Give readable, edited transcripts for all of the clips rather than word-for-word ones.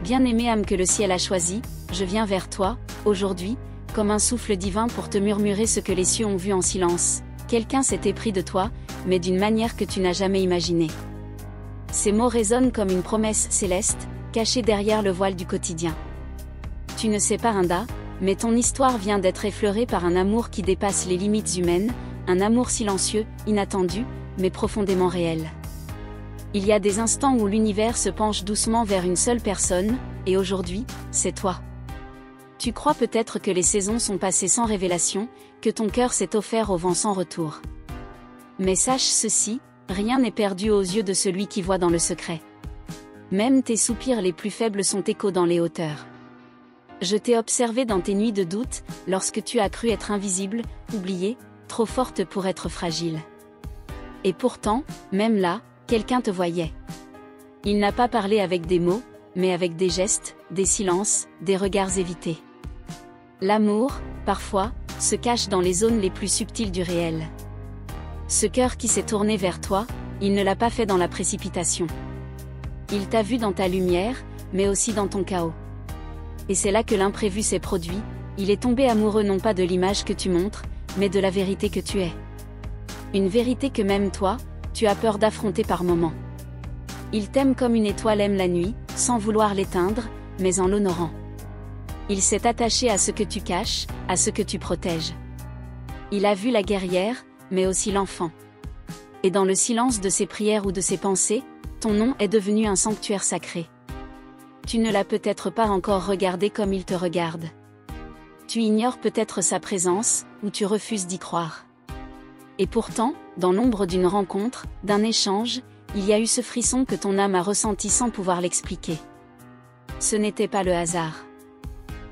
Bien-aimée âme que le ciel a choisie, je viens vers toi, aujourd'hui, comme un souffle divin pour te murmurer ce que les cieux ont vu en silence. Quelqu'un s'est épris de toi, mais d'une manière que tu n'as jamais imaginée. Ces mots résonnent comme une promesse céleste, cachée derrière le voile du quotidien. Tu ne sais pas Rinda, mais ton histoire vient d'être effleurée par un amour qui dépasse les limites humaines, un amour silencieux, inattendu, mais profondément réel. Il y a des instants où l'univers se penche doucement vers une seule personne, et aujourd'hui, c'est toi. Tu crois peut-être que les saisons sont passées sans révélation, que ton cœur s'est offert au vent sans retour. Mais sache ceci, rien n'est perdu aux yeux de celui qui voit dans le secret. Même tes soupirs les plus faibles sont échos dans les hauteurs. Je t'ai observé dans tes nuits de doute, lorsque tu as cru être invisible, oubliée, trop forte pour être fragile. Et pourtant, même là, quelqu'un te voyait. Il n'a pas parlé avec des mots, mais avec des gestes, des silences, des regards évités. L'amour, parfois, se cache dans les zones les plus subtiles du réel. Ce cœur qui s'est tourné vers toi, il ne l'a pas fait dans la précipitation. Il t'a vu dans ta lumière, mais aussi dans ton chaos. Et c'est là que l'imprévu s'est produit, il est tombé amoureux non pas de l'image que tu montres, mais de la vérité que tu es. Une vérité que même toi, tu as peur d'affronter par moments. Il t'aime comme une étoile aime la nuit, sans vouloir l'éteindre, mais en l'honorant. Il s'est attaché à ce que tu caches, à ce que tu protèges. Il a vu la guerrière, mais aussi l'enfant. Et dans le silence de ses prières ou de ses pensées, ton nom est devenu un sanctuaire sacré. Tu ne l'as peut-être pas encore regardé comme il te regarde. Tu ignores peut-être sa présence, ou tu refuses d'y croire. Et pourtant, dans l'ombre d'une rencontre, d'un échange, il y a eu ce frisson que ton âme a ressenti sans pouvoir l'expliquer. Ce n'était pas le hasard.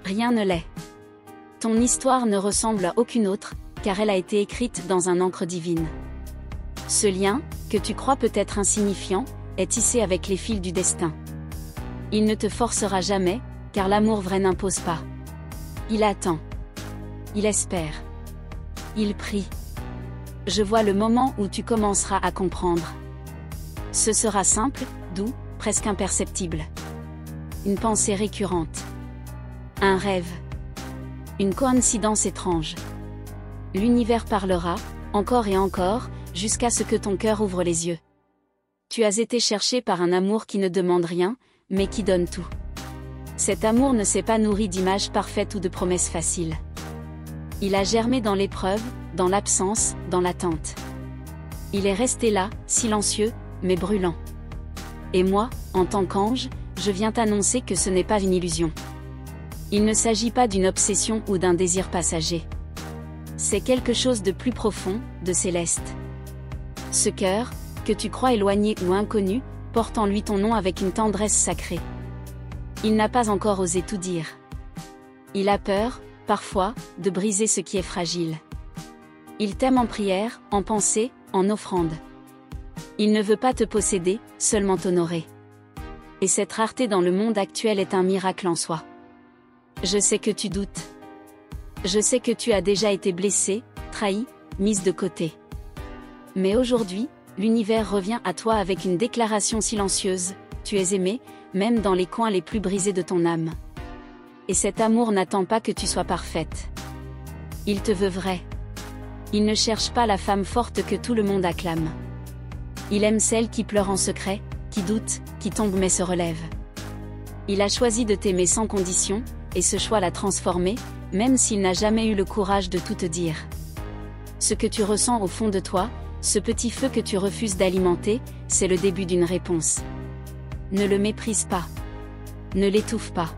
Rien ne l'est. Ton histoire ne ressemble à aucune autre, car elle a été écrite dans un encre divine. Ce lien, que tu crois peut-être insignifiant, est tissé avec les fils du destin. Il ne te forcera jamais, car l'amour vrai n'impose pas. Il attend. Il espère. Il prie. Je vois le moment où tu commenceras à comprendre. Ce sera simple, doux, presque imperceptible. Une pensée récurrente. Un rêve. Une coïncidence étrange. L'univers parlera, encore et encore, jusqu'à ce que ton cœur ouvre les yeux. Tu as été cherché par un amour qui ne demande rien, mais qui donne tout. Cet amour ne s'est pas nourri d'images parfaites ou de promesses faciles. Il a germé dans l'épreuve, dans l'absence, dans l'attente. Il est resté là, silencieux, mais brûlant. Et moi, en tant qu'ange, je viens t'annoncer que ce n'est pas une illusion. Il ne s'agit pas d'une obsession ou d'un désir passager. C'est quelque chose de plus profond, de céleste. Ce cœur, que tu crois éloigné ou inconnu, porte en lui ton nom avec une tendresse sacrée. Il n'a pas encore osé tout dire. Il a peur, parfois, de briser ce qui est fragile. Il t'aime en prière, en pensée, en offrande. Il ne veut pas te posséder, seulement t'honorer. Et cette rareté dans le monde actuel est un miracle en soi. Je sais que tu doutes. Je sais que tu as déjà été blessé, trahi, mise de côté. Mais aujourd'hui, l'univers revient à toi avec une déclaration silencieuse, tu es aimé, même dans les coins les plus brisés de ton âme. Et cet amour n'attend pas que tu sois parfaite. Il te veut vrai. Il ne cherche pas la femme forte que tout le monde acclame. Il aime celle qui pleure en secret, qui doute, qui tombe mais se relève. Il a choisi de t'aimer sans condition, et ce choix l'a transformé, même s'il n'a jamais eu le courage de tout te dire. Ce que tu ressens au fond de toi, ce petit feu que tu refuses d'alimenter, c'est le début d'une réponse. Ne le méprise pas. Ne l'étouffe pas.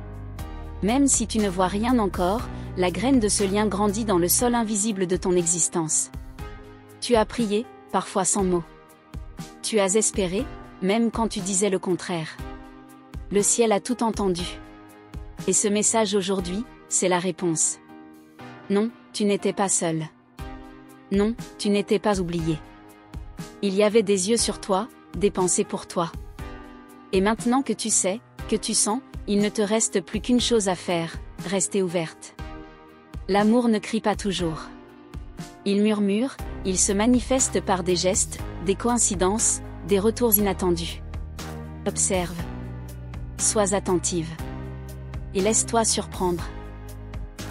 Même si tu ne vois rien encore, la graine de ce lien grandit dans le sol invisible de ton existence. Tu as prié, parfois sans mots. Tu as espéré, même quand tu disais le contraire. Le ciel a tout entendu. Et ce message aujourd'hui, c'est la réponse. Non, tu n'étais pas seul. Non, tu n'étais pas oublié. Il y avait des yeux sur toi, des pensées pour toi. Et maintenant que tu sais, que tu sens, il ne te reste plus qu'une chose à faire, rester ouverte. L'amour ne crie pas toujours. Il murmure, il se manifeste par des gestes, des coïncidences, des retours inattendus. Observe. Sois attentive. et laisse-toi surprendre.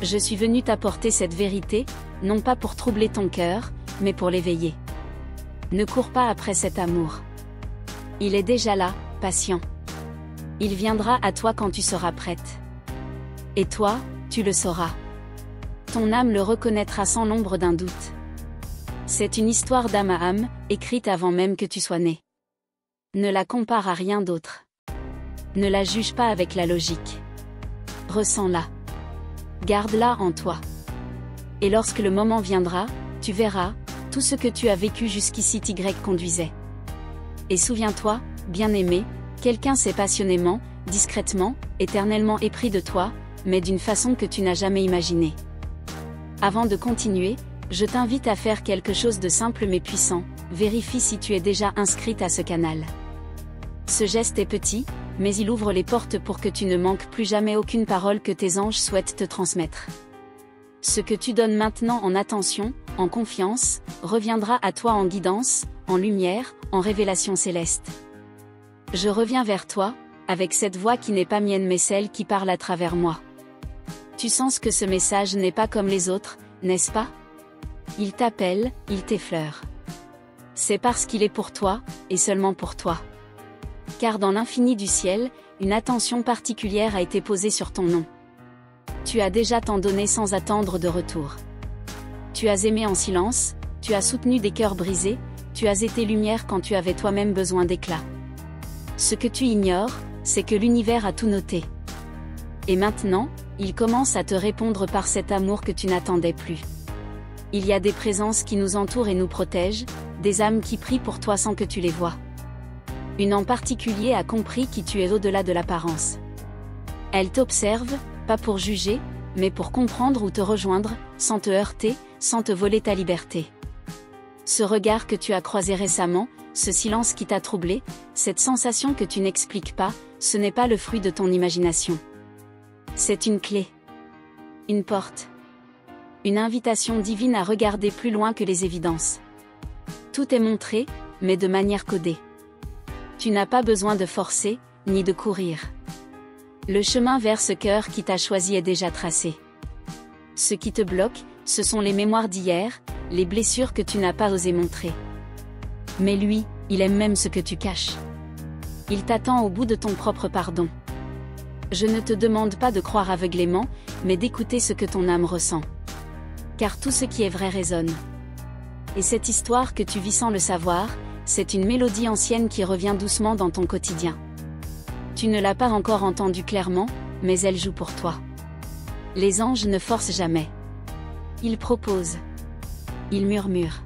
Je suis venu t'apporter cette vérité, non pas pour troubler ton cœur, mais pour l'éveiller. Ne cours pas après cet amour. Il est déjà là, patient. Il viendra à toi quand tu seras prête. Et toi, tu le sauras. Ton âme le reconnaîtra sans l'ombre d'un doute. C'est une histoire d'âme à âme, écrite avant même que tu sois né. Ne la compare à rien d'autre. Ne la juge pas avec la logique. Ressens-la. Garde-la en toi. Et lorsque le moment viendra, tu verras, tout ce que tu as vécu jusqu'ici t'y conduisait. Et souviens-toi, bien-aimé, quelqu'un s'est passionnément, discrètement, éternellement épris de toi, mais d'une façon que tu n'as jamais imaginée. Avant de continuer, je t'invite à faire quelque chose de simple mais puissant, vérifie si tu es déjà inscrite à ce canal. Ce geste est petit, mais il ouvre les portes pour que tu ne manques plus jamais aucune parole que tes anges souhaitent te transmettre. Ce que tu donnes maintenant en attention, en confiance, reviendra à toi en guidance, en lumière, en révélation céleste. Je reviens vers toi, avec cette voix qui n'est pas mienne mais celle qui parle à travers moi. Tu sens que ce message n'est pas comme les autres, n'est-ce pas? Il t'appelle, il t'effleure. C'est parce qu'il est pour toi, et seulement pour toi. Car dans l'infini du ciel, une attention particulière a été posée sur ton nom. Tu as déjà tant donné sans attendre de retour. Tu as aimé en silence, tu as soutenu des cœurs brisés, tu as été lumière quand tu avais toi-même besoin d'éclat. Ce que tu ignores, c'est que l'univers a tout noté. Et maintenant, il commence à te répondre par cet amour que tu n'attendais plus. Il y a des présences qui nous entourent et nous protègent, des âmes qui prient pour toi sans que tu les vois. Une en particulier a compris qui tu es au-delà de l'apparence. Elle t'observe, pas pour juger, mais pour comprendre ou te rejoindre, sans te heurter, sans te voler ta liberté. Ce regard que tu as croisé récemment, ce silence qui t'a troublé, cette sensation que tu n'expliques pas, ce n'est pas le fruit de ton imagination. C'est une clé. Une porte. Une invitation divine à regarder plus loin que les évidences. Tout est montré, mais de manière codée. Tu n'as pas besoin de forcer, ni de courir. Le chemin vers ce cœur qui t'a choisi est déjà tracé. Ce qui te bloque, ce sont les mémoires d'hier, les blessures que tu n'as pas osé montrer. Mais lui, il aime même ce que tu caches. Il t'attend au bout de ton propre pardon. Je ne te demande pas de croire aveuglément, mais d'écouter ce que ton âme ressent. Car tout ce qui est vrai résonne. Et cette histoire que tu vis sans le savoir, c'est une mélodie ancienne qui revient doucement dans ton quotidien. Tu ne l'as pas encore entendue clairement, mais elle joue pour toi. Les anges ne forcent jamais. Ils proposent. Ils murmurent.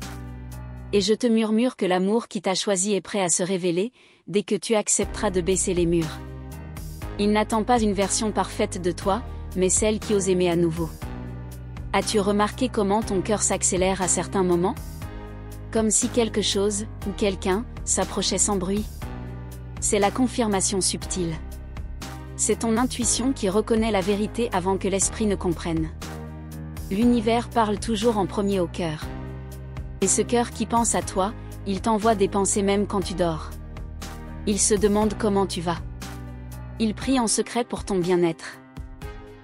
Et je te murmure que l'amour qui t'a choisi est prêt à se révéler, dès que tu accepteras de baisser les murs. Il n'attend pas une version parfaite de toi, mais celle qui ose aimer à nouveau. As-tu remarqué comment ton cœur s'accélère à certains moments? Comme si quelque chose, ou quelqu'un, s'approchait sans bruit. C'est la confirmation subtile. C'est ton intuition qui reconnaît la vérité avant que l'esprit ne comprenne. L'univers parle toujours en premier au cœur. Et ce cœur qui pense à toi, il t'envoie des pensées même quand tu dors. Il se demande comment tu vas. Il prie en secret pour ton bien-être.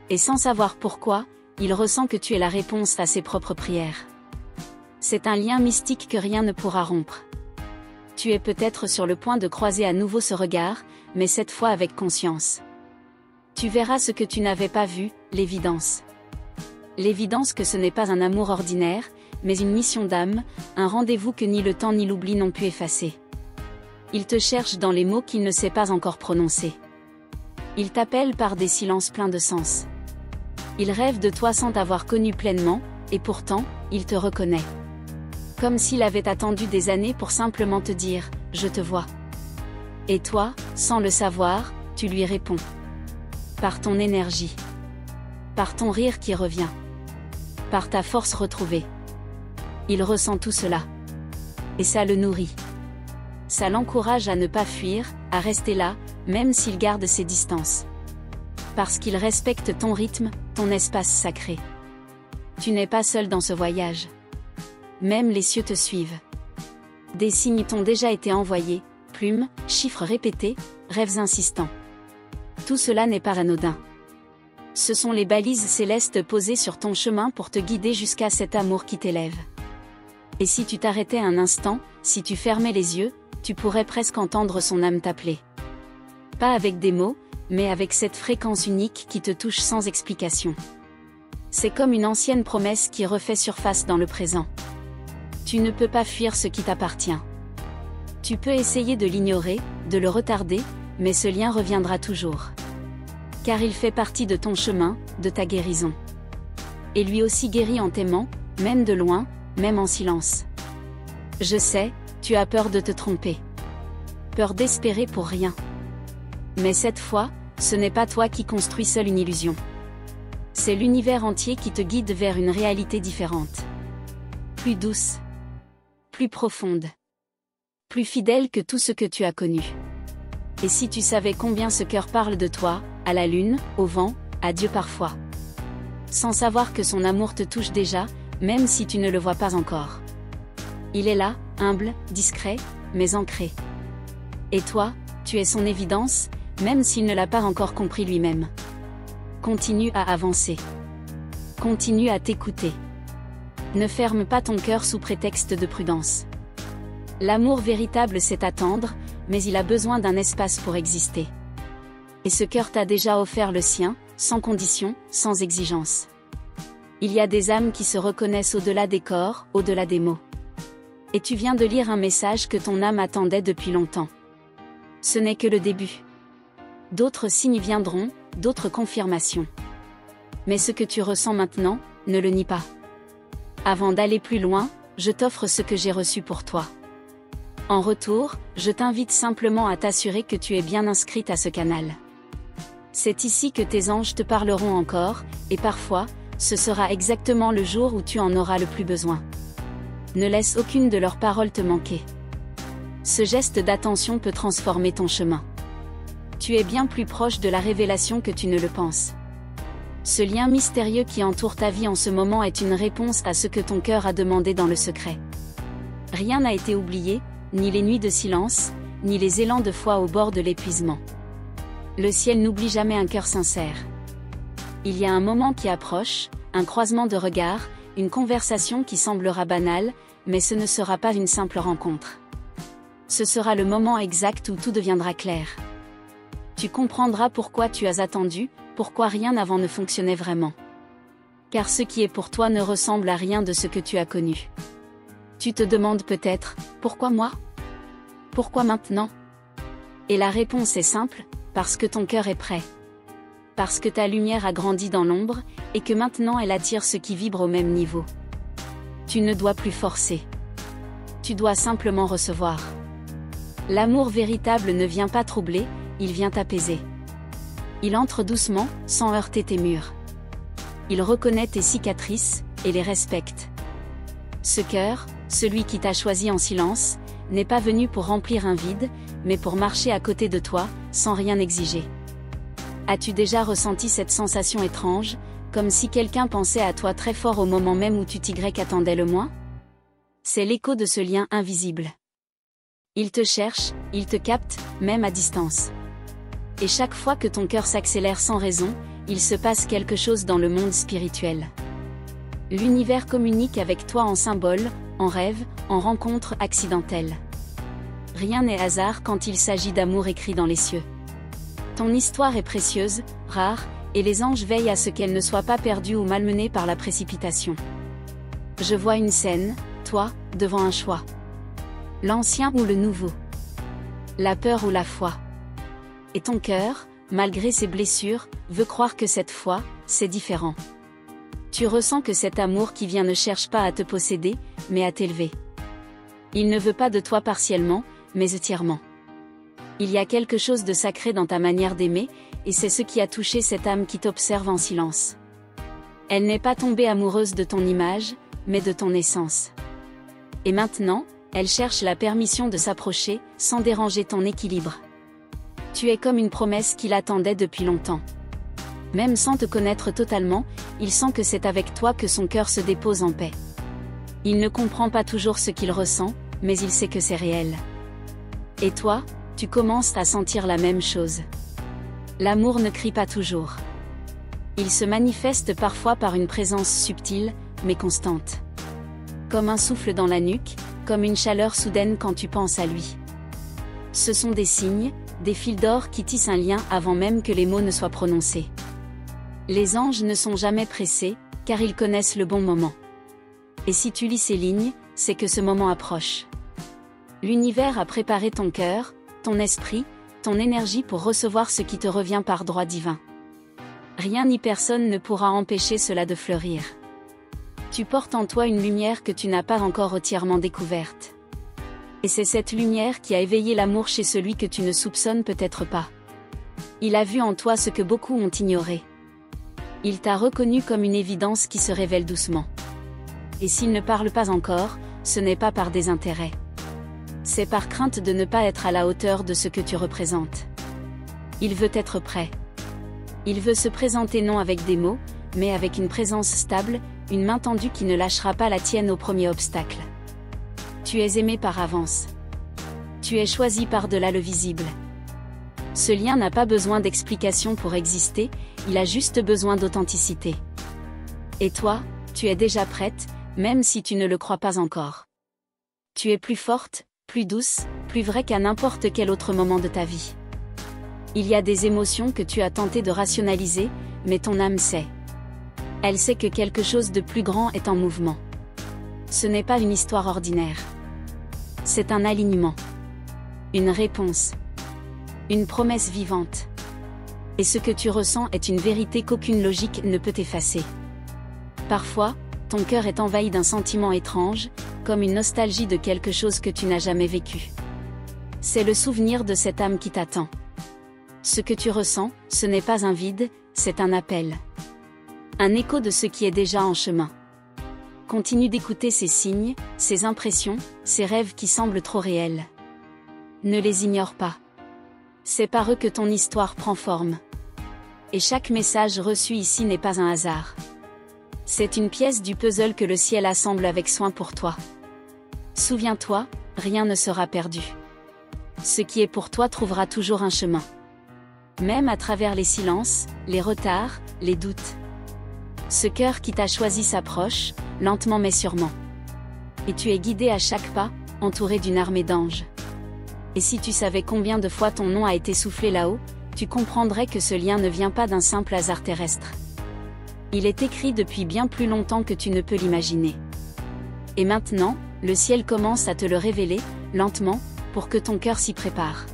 Et sans savoir pourquoi, il ressent que tu es la réponse à ses propres prières. C'est un lien mystique que rien ne pourra rompre. Tu es peut-être sur le point de croiser à nouveau ce regard, mais cette fois avec conscience. Tu verras ce que tu n'avais pas vu, l'évidence. L'évidence que ce n'est pas un amour ordinaire, mais une mission d'âme, un rendez-vous que ni le temps ni l'oubli n'ont pu effacer. Il te cherche dans les mots qu'il ne sait pas encore prononcer. Il t'appelle par des silences pleins de sens. Il rêve de toi sans t'avoir connu pleinement, et pourtant, il te reconnaît. Comme s'il avait attendu des années pour simplement te dire « Je te vois ». Et toi, sans le savoir, tu lui réponds. Par ton énergie. Par ton rire qui revient. Par ta force retrouvée. Il ressent tout cela. Et ça le nourrit. Ça l'encourage à ne pas fuir, à rester là, même s'il garde ses distances. Parce qu'il respecte ton rythme, ton espace sacré. Tu n'es pas seul dans ce voyage. Même les cieux te suivent. Des signes t'ont déjà été envoyés, plumes, chiffres répétés, rêves insistants. Tout cela n'est pas anodin. Ce sont les balises célestes posées sur ton chemin pour te guider jusqu'à cet amour qui t'élève. Et si tu t'arrêtais un instant, si tu fermais les yeux, tu pourrais presque entendre son âme t'appeler. Pas avec des mots, mais avec cette fréquence unique qui te touche sans explication. C'est comme une ancienne promesse qui refait surface dans le présent. Tu ne peux pas fuir ce qui t'appartient. Tu peux essayer de l'ignorer, de le retarder, mais ce lien reviendra toujours. Car il fait partie de ton chemin, de ta guérison. Et lui aussi guérit en t'aimant, même de loin, même en silence. Je sais, tu as peur de te tromper. Peur d'espérer pour rien. Mais cette fois, ce n'est pas toi qui construis seul une illusion. C'est l'univers entier qui te guide vers une réalité différente. Plus douce. Plus profonde. Plus fidèle que tout ce que tu as connu. Et si tu savais combien ce cœur parle de toi, à la lune, au vent, à Dieu parfois. Sans savoir que son amour te touche déjà, même si tu ne le vois pas encore. Il est là, humble, discret, mais ancré. Et toi, tu es son évidence, même s'il ne l'a pas encore compris lui-même. Continue à avancer. Continue à t'écouter. Ne ferme pas ton cœur sous prétexte de prudence. L'amour véritable sait attendre, mais il a besoin d'un espace pour exister. Et ce cœur t'a déjà offert le sien, sans condition, sans exigence. Il y a des âmes qui se reconnaissent au-delà des corps, au-delà des mots. Et tu viens de lire un message que ton âme attendait depuis longtemps. Ce n'est que le début. D'autres signes viendront, d'autres confirmations. Mais ce que tu ressens maintenant, ne le nie pas. Avant d'aller plus loin, je t'offre ce que j'ai reçu pour toi. En retour, je t'invite simplement à t'assurer que tu es bien inscrite à ce canal. C'est ici que tes anges te parleront encore, et parfois, ce sera exactement le jour où tu en auras le plus besoin. Ne laisse aucune de leurs paroles te manquer. Ce geste d'attention peut transformer ton chemin. Tu es bien plus proche de la révélation que tu ne le penses. Ce lien mystérieux qui entoure ta vie en ce moment est une réponse à ce que ton cœur a demandé dans le secret. Rien n'a été oublié, ni les nuits de silence, ni les élans de foi au bord de l'épuisement. Le ciel n'oublie jamais un cœur sincère. Il y a un moment qui approche, un croisement de regards, une conversation qui semblera banale, mais ce ne sera pas une simple rencontre. Ce sera le moment exact où tout deviendra clair. Tu comprendras pourquoi tu as attendu, pourquoi rien avant ne fonctionnait vraiment. Car ce qui est pour toi ne ressemble à rien de ce que tu as connu. Tu te demandes peut-être, pourquoi moi? Pourquoi maintenant? Et la réponse est simple, parce que ton cœur est prêt. Parce que ta lumière a grandi dans l'ombre, et que maintenant elle attire ceux qui vibrent au même niveau. Tu ne dois plus forcer. Tu dois simplement recevoir. L'amour véritable ne vient pas troubler, il vient t'apaiser. Il entre doucement, sans heurter tes murs. Il reconnaît tes cicatrices, et les respecte. Ce cœur, celui qui t'a choisi en silence, n'est pas venu pour remplir un vide, mais pour marcher à côté de toi, sans rien exiger. As-tu déjà ressenti cette sensation étrange, comme si quelqu'un pensait à toi très fort au moment même où tu t'attendais le moins? C'est l'écho de ce lien invisible. Il te cherche, il te capte, même à distance. Et chaque fois que ton cœur s'accélère sans raison, il se passe quelque chose dans le monde spirituel. L'univers communique avec toi en symboles, en rêves, en rencontres accidentelles. Rien n'est hasard quand il s'agit d'amour écrit dans les cieux. Ton histoire est précieuse, rare, et les anges veillent à ce qu'elle ne soit pas perdue ou malmenée par la précipitation. Je vois une scène, toi, devant un choix. L'ancien ou le nouveau. La peur ou la foi. Et ton cœur, malgré ses blessures, veut croire que cette fois, c'est différent. Tu ressens que cet amour qui vient ne cherche pas à te posséder, mais à t'élever. Il ne veut pas de toi partiellement, mais entièrement. Il y a quelque chose de sacré dans ta manière d'aimer, et c'est ce qui a touché cette âme qui t'observe en silence. Elle n'est pas tombée amoureuse de ton image, mais de ton essence. Et maintenant, elle cherche la permission de s'approcher, sans déranger ton équilibre. Tu es comme une promesse qu'il attendait depuis longtemps. Même sans te connaître totalement, il sent que c'est avec toi que son cœur se dépose en paix. Il ne comprend pas toujours ce qu'il ressent, mais il sait que c'est réel. Et toi, tu commences à sentir la même chose. L'amour ne crie pas toujours. Il se manifeste parfois par une présence subtile, mais constante. Comme un souffle dans la nuque, comme une chaleur soudaine quand tu penses à lui. Ce sont des signes, des fils d'or qui tissent un lien avant même que les mots ne soient prononcés. Les anges ne sont jamais pressés, car ils connaissent le bon moment. Et si tu lis ces lignes, c'est que ce moment approche. L'univers a préparé ton cœur, ton esprit, ton énergie pour recevoir ce qui te revient par droit divin. Rien ni personne ne pourra empêcher cela de fleurir. Tu portes en toi une lumière que tu n'as pas encore entièrement découverte. Et c'est cette lumière qui a éveillé l'amour chez celui que tu ne soupçonnes peut-être pas. Il a vu en toi ce que beaucoup ont ignoré. Il t'a reconnu comme une évidence qui se révèle doucement. Et s'il ne parle pas encore, ce n'est pas par désintérêt. C'est par crainte de ne pas être à la hauteur de ce que tu représentes. Il veut être prêt. Il veut se présenter non avec des mots, mais avec une présence stable, une main tendue qui ne lâchera pas la tienne au premier obstacle. Tu es aimé par avance. Tu es choisi par-delà le visible. Ce lien n'a pas besoin d'explication pour exister, il a juste besoin d'authenticité. Et toi, tu es déjà prête, même si tu ne le crois pas encore. Tu es plus forte, plus douce, plus vraie qu'à n'importe quel autre moment de ta vie. Il y a des émotions que tu as tenté de rationaliser, mais ton âme sait. Elle sait que quelque chose de plus grand est en mouvement. Ce n'est pas une histoire ordinaire. C'est un alignement. Une réponse. Une promesse vivante. Et ce que tu ressens est une vérité qu'aucune logique ne peut effacer. Parfois, ton cœur est envahi d'un sentiment étrange, comme une nostalgie de quelque chose que tu n'as jamais vécu. C'est le souvenir de cette âme qui t'attend. Ce que tu ressens, ce n'est pas un vide, c'est un appel. Un écho de ce qui est déjà en chemin. Continue d'écouter ces signes, ces impressions, ces rêves qui semblent trop réels. Ne les ignore pas. C'est par eux que ton histoire prend forme. Et chaque message reçu ici n'est pas un hasard. C'est une pièce du puzzle que le ciel assemble avec soin pour toi. Souviens-toi, rien ne sera perdu. Ce qui est pour toi trouvera toujours un chemin. Même à travers les silences, les retards, les doutes. Ce cœur qui t'a choisi s'approche, lentement mais sûrement. Et tu es guidé à chaque pas, entouré d'une armée d'anges. Et si tu savais combien de fois ton nom a été soufflé là-haut, tu comprendrais que ce lien ne vient pas d'un simple hasard terrestre. Il est écrit depuis bien plus longtemps que tu ne peux l'imaginer. Et maintenant, le ciel commence à te le révéler, lentement, pour que ton cœur s'y prépare.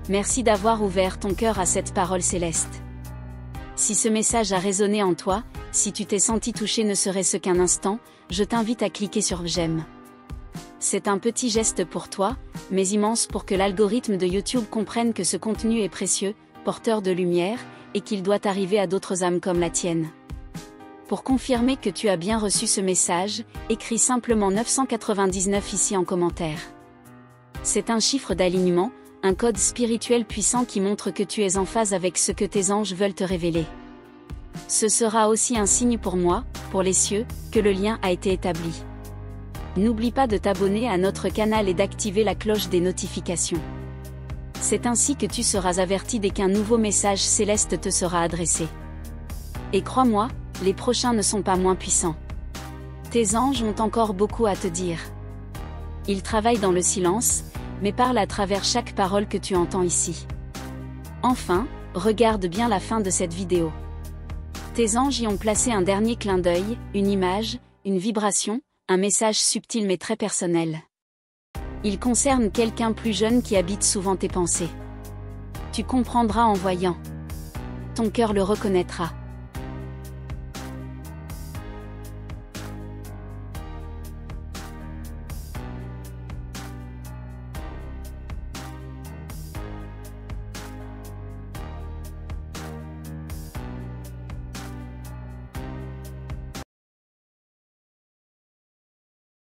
Merci d'avoir ouvert ton cœur à cette parole céleste. Si ce message a résonné en toi, si tu t'es senti touché ne serait-ce qu'un instant, je t'invite à cliquer sur j'aime. C'est un petit geste pour toi, mais immense pour que l'algorithme de YouTube comprenne que ce contenu est précieux, porteur de lumière, et qu'il doit arriver à d'autres âmes comme la tienne. Pour confirmer que tu as bien reçu ce message, écris simplement 999 ici en commentaire. C'est un chiffre d'alignement, un code spirituel puissant qui montre que tu es en phase avec ce que tes anges veulent te révéler. Ce sera aussi un signe pour moi, pour les cieux, que le lien a été établi. N'oublie pas de t'abonner à notre canal et d'activer la cloche des notifications. C'est ainsi que tu seras averti dès qu'un nouveau message céleste te sera adressé. Et crois-moi, les prochains ne sont pas moins puissants. Tes anges ont encore beaucoup à te dire. Ils travaillent dans le silence, mais parlent à travers chaque parole que tu entends ici. Enfin, regarde bien la fin de cette vidéo. Tes anges y ont placé un dernier clin d'œil, une image, une vibration, un message subtil mais très personnel. Il concerne quelqu'un plus jeune qui habite souvent tes pensées. Tu comprendras en voyant. Ton cœur le reconnaîtra.